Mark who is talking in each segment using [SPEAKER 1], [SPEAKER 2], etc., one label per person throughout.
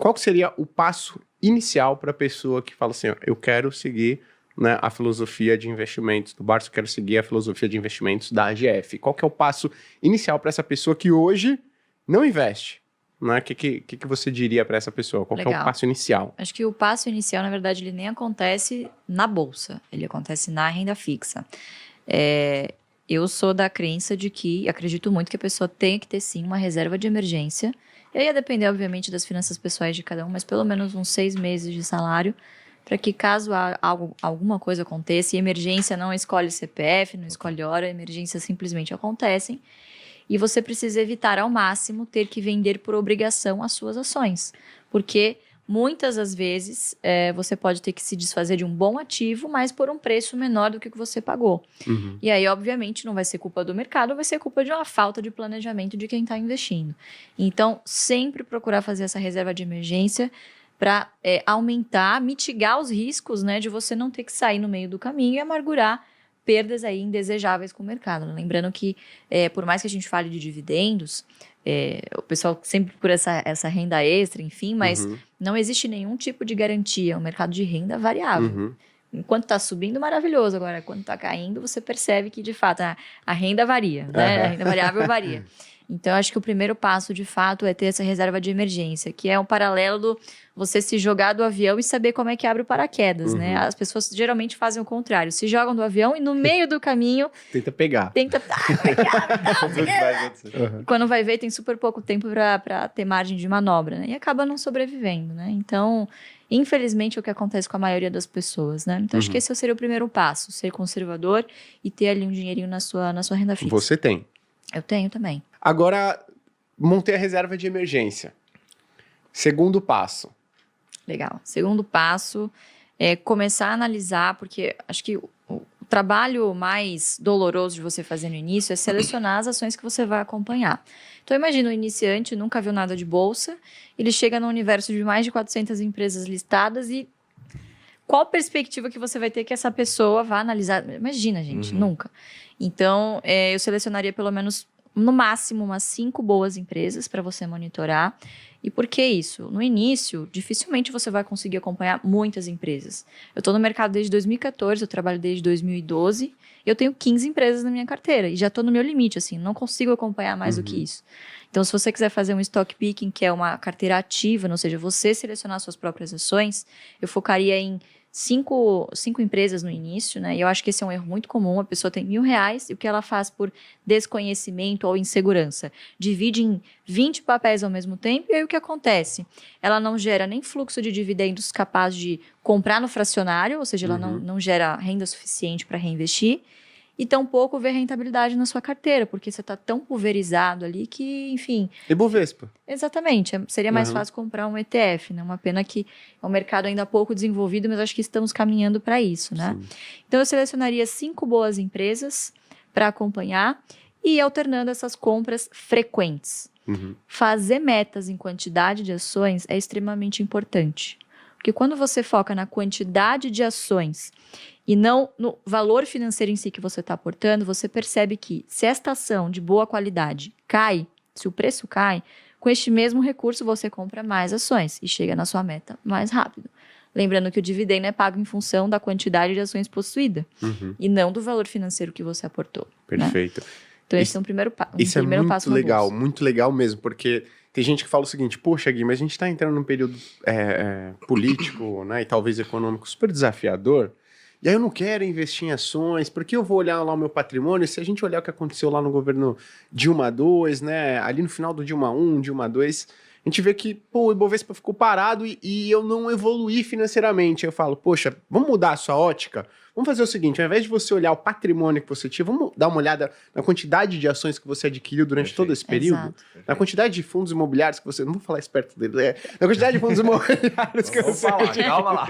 [SPEAKER 1] qual que seria o passo inicial para a pessoa que fala assim, ó, eu quero seguir, né, a filosofia de investimentos do Barça, eu quero seguir a filosofia de investimentos da AGF? Qual que é o passo inicial para essa pessoa que hoje não investe? Né? O que você diria para essa pessoa? Qual que é o passo inicial?
[SPEAKER 2] Acho que o passo inicial, na verdade, ele nem acontece na bolsa, ele acontece na renda fixa. Eu sou da crença de que, acredito muito que a pessoa tem que ter sim uma reserva de emergência. E aí ia depender, obviamente, das finanças pessoais de cada um, mas pelo menos uns 6 meses de salário, para que caso alguma coisa aconteça, e emergência não escolhe CPF, não escolhe hora, emergências simplesmente acontecem, e você precisa evitar ao máximo ter que vender por obrigação as suas ações, porque muitas das vezes você pode ter que se desfazer de um bom ativo, mas por um preço menor do que você pagou.
[SPEAKER 1] Uhum.
[SPEAKER 2] E aí, obviamente, não vai ser culpa do mercado, vai ser culpa de uma falta de planejamento de quem está investindo. Então, sempre procurar fazer essa reserva de emergência para aumentar, mitigar os riscos, né, de você não ter que sair no meio do caminho e amargurar perdas aí indesejáveis com o mercado. Lembrando que, por mais que a gente fale de dividendos, o pessoal sempre procura essa renda extra, enfim, mas não existe nenhum tipo de garantia. É um mercado de renda variável.
[SPEAKER 1] Uhum.
[SPEAKER 2] Enquanto está subindo, maravilhoso. Agora, quando está caindo, você percebe que, de fato, a renda varia, né? A renda variável varia. Então, eu acho que o primeiro passo, de fato, é ter essa reserva de emergência, que é um paralelo do você se jogar do avião e saber como é que abre o paraquedas, né? As pessoas geralmente fazem o contrário. Se jogam do avião e no meio do caminho...
[SPEAKER 1] Tenta pegar.
[SPEAKER 2] Quando vai ver, tem super pouco tempo para ter margem de manobra, né? E acaba não sobrevivendo, né? Então, infelizmente, é o que acontece com a maioria das pessoas, né? Então, acho que esse seria o primeiro passo. Ser conservador e ter ali um dinheirinho na sua renda fixa.
[SPEAKER 1] Você tem.
[SPEAKER 2] Eu tenho também.
[SPEAKER 1] Agora, montei a reserva de emergência. Segundo passo.
[SPEAKER 2] Legal. Segundo passo é começar a analisar, porque acho que o trabalho mais doloroso de você fazer no início é selecionar as ações que você vai acompanhar. Então, imagina um iniciante, nunca viu nada de bolsa, ele chega no universo de mais de 400 empresas listadas e qual perspectiva que você vai ter que essa pessoa vá analisar? Imagina, gente, nunca. Então, eu selecionaria pelo menos, no máximo, umas 5 boas empresas para você monitorar. E por que isso? No início, dificilmente você vai conseguir acompanhar muitas empresas. Eu estou no mercado desde 2014, eu trabalho desde 2012, eu tenho 15 empresas na minha carteira e já estou no meu limite, assim, não consigo acompanhar mais do que isso. Então, se você quiser fazer um stock picking, que é uma carteira ativa, ou seja, você selecionar suas próprias ações, eu focaria em 5 empresas no início, né? E eu acho que esse é um erro muito comum. A pessoa tem R$1.000 e o que ela faz por desconhecimento ou insegurança? Divide em 20 papéis ao mesmo tempo e aí o que acontece? Ela não gera nem fluxo de dividendos capaz de comprar no fracionário, ou seja, ela não gera renda suficiente para reinvestir. E tampouco ver rentabilidade na sua carteira, porque você está tão pulverizado ali que, enfim...
[SPEAKER 1] Ibovespa.
[SPEAKER 2] Exatamente. Seria mais fácil comprar um ETF, né? Uma pena que é um mercado ainda pouco desenvolvido, mas acho que estamos caminhando para isso, né? Sim. Então, eu selecionaria 5 boas empresas para acompanhar e ir alternando essas compras frequentes. Fazer metas em quantidade de ações é extremamente importante. Porque quando você foca na quantidade de ações e não no valor financeiro em si que você está aportando, você percebe que se esta ação de boa qualidade cai, se o preço cai, com este mesmo recurso você compra mais ações e chega na sua meta mais rápido. Lembrando que o dividendo é pago em função da quantidade de ações possuída e não do valor financeiro que você aportou.
[SPEAKER 1] Perfeito.
[SPEAKER 2] Né? Então esse é um primeiro passo.
[SPEAKER 1] Isso é muito legal mesmo, porque tem gente que fala o seguinte, poxa Gui, mas a gente está entrando num período político, né, e talvez econômico super desafiador, e aí eu não quero investir em ações, porque eu vou olhar lá o meu patrimônio, se a gente olhar o que aconteceu lá no governo Dilma II, né, ali no final do Dilma I, Dilma II, a gente vê que, o Ibovespa ficou parado e eu não evoluí financeiramente. Eu falo, poxa, vamos mudar a sua ótica? Vamos fazer o seguinte, ao invés de você olhar o patrimônio que você tinha, vamos dar uma olhada na quantidade de ações que você adquiriu durante todo esse período?
[SPEAKER 2] Exato.
[SPEAKER 1] Na quantidade de fundos imobiliários que você... Não vou falar esperto dele, na quantidade de fundos imobiliários que você adquiriu.
[SPEAKER 3] Calma lá.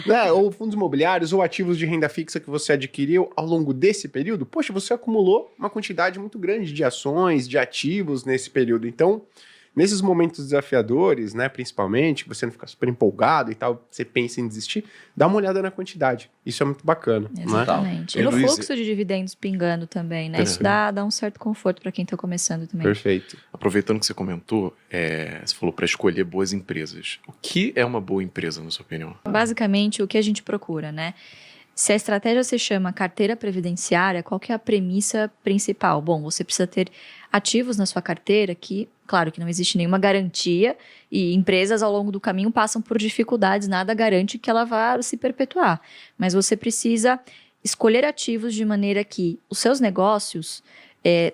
[SPEAKER 1] Né? Ou fundos imobiliários, ou ativos de renda fixa que você adquiriu ao longo desse período. Poxa, você acumulou uma quantidade muito grande de ações, de ativos nesse período. Então, nesses momentos desafiadores, né, principalmente, que você não fica super empolgado e tal, você pensa em desistir, dá uma olhada na quantidade. Isso é muito bacana.
[SPEAKER 2] Exatamente.
[SPEAKER 3] Né?
[SPEAKER 2] E no
[SPEAKER 3] Luiz,
[SPEAKER 2] fluxo de dividendos pingando também, né? Isso dá um certo conforto para quem está começando também.
[SPEAKER 1] Perfeito.
[SPEAKER 3] Aproveitando que você comentou, você falou para escolher boas empresas. O que é uma boa empresa, na sua opinião?
[SPEAKER 2] Basicamente, o que a gente procura, né? Se a estratégia se chama carteira previdenciária, qual que é a premissa principal? Bom, você precisa ter ativos na sua carteira que, claro que não existe nenhuma garantia e empresas ao longo do caminho passam por dificuldades, nada garante que ela vá se perpetuar. Mas você precisa escolher ativos de maneira que os seus negócios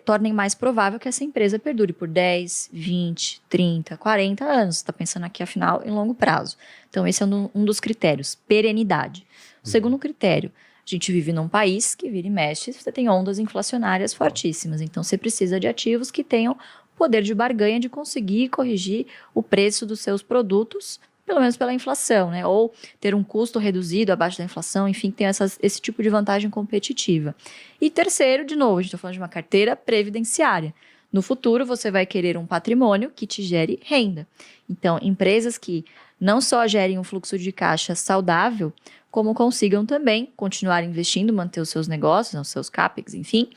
[SPEAKER 2] tornem mais provável que essa empresa perdure por 10, 20, 30, 40 anos. Você está pensando aqui, afinal, em longo prazo. Então, esse é um dos critérios, perenidade. O segundo critério, a gente vive num país que vira e mexe, você tem ondas inflacionárias fortíssimas. Então, você precisa de ativos que tenham poder de barganha de conseguir corrigir o preço dos seus produtos, pelo menos pela inflação, né? Ou ter um custo reduzido abaixo da inflação, enfim, tem esse tipo de vantagem competitiva. E terceiro, de novo, a gente está falando de uma carteira previdenciária. No futuro, você vai querer um patrimônio que te gere renda. Então, empresas que não só gerem um fluxo de caixa saudável, como consigam também continuar investindo, manter os seus negócios, os seus CAPEX, enfim,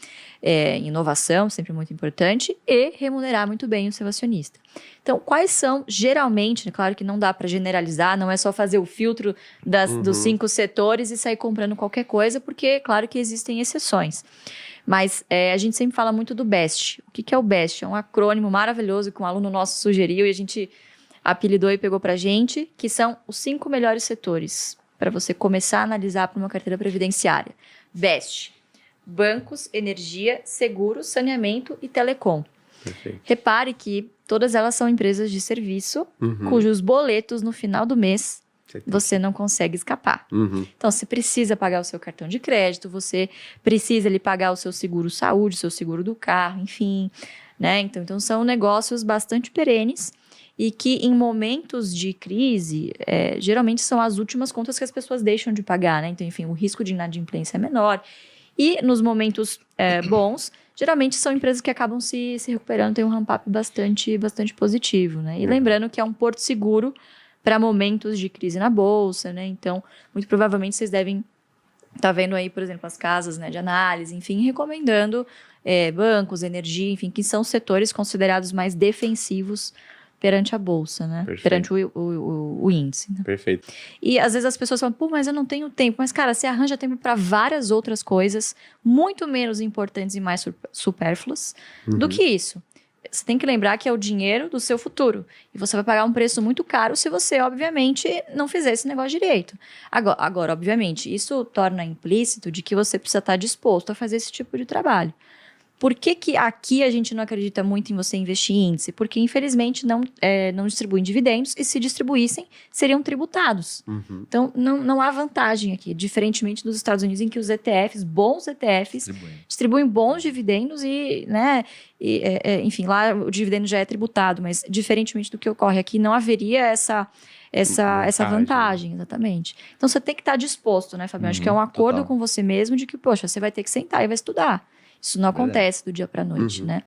[SPEAKER 2] inovação, sempre muito importante, e remunerar muito bem o seu acionista. Então, quais são, geralmente, claro que não dá para generalizar, não é só fazer o filtro dos 5 setores e sair comprando qualquer coisa, porque, claro que existem exceções. Mas a gente sempre fala muito do BEST. O que é o BEST? É um acrônimo maravilhoso que um aluno nosso sugeriu e a gente apelidou e pegou para a gente, que são os 5 melhores setores para você começar a analisar para uma carteira previdenciária. BEST: bancos, energia, seguros, saneamento e telecom.
[SPEAKER 1] Perfeito.
[SPEAKER 2] Repare que todas elas são empresas de serviço, cujos boletos no final do mês você não consegue escapar. Então, você precisa pagar o seu cartão de crédito, você precisa pagar o seu seguro saúde, o seu seguro do carro, enfim, né? Então são negócios bastante perenes e que em momentos de crise, geralmente são as últimas contas que as pessoas deixam de pagar, né? Então, enfim, o risco de inadimplência é menor. E nos momentos bons, geralmente são empresas que acabam se recuperando, tem um ramp-up bastante positivo, né? E lembrando que é um porto seguro para momentos de crise na bolsa, né? Então, muito provavelmente vocês devem estar vendo aí, por exemplo, as casas, né, de análise, enfim, recomendando bancos, energia, enfim, que são setores considerados mais defensivos perante a bolsa, né?
[SPEAKER 1] Perfeito.
[SPEAKER 2] Perante o índice. Né?
[SPEAKER 1] Perfeito.
[SPEAKER 2] E às vezes as pessoas falam, pô, mas eu não tenho tempo. Mas, cara, você arranja tempo para várias outras coisas muito menos importantes e mais supérfluas do que isso. Você tem que lembrar que é o dinheiro do seu futuro. E você vai pagar um preço muito caro se você, obviamente, não fizer esse negócio direito. Agora, obviamente, isso torna implícito de que você precisa estar disposto a fazer esse tipo de trabalho. Por que aqui a gente não acredita muito em você investir em índice? Porque, infelizmente, não distribuem dividendos e, se distribuíssem, seriam tributados. Então, não há vantagem aqui, diferentemente dos Estados Unidos, em que os ETFs, bons ETFs, distribuem bons dividendos e, né, enfim, lá o dividendo já é tributado, mas, diferentemente do que ocorre aqui, não haveria essa vantagem, exatamente. Então, você tem que estar disposto, né, Fabiano? Acho que é um acordo com você mesmo de que, poxa, você vai ter que sentar e vai estudar. Isso não acontece do dia para a noite, né?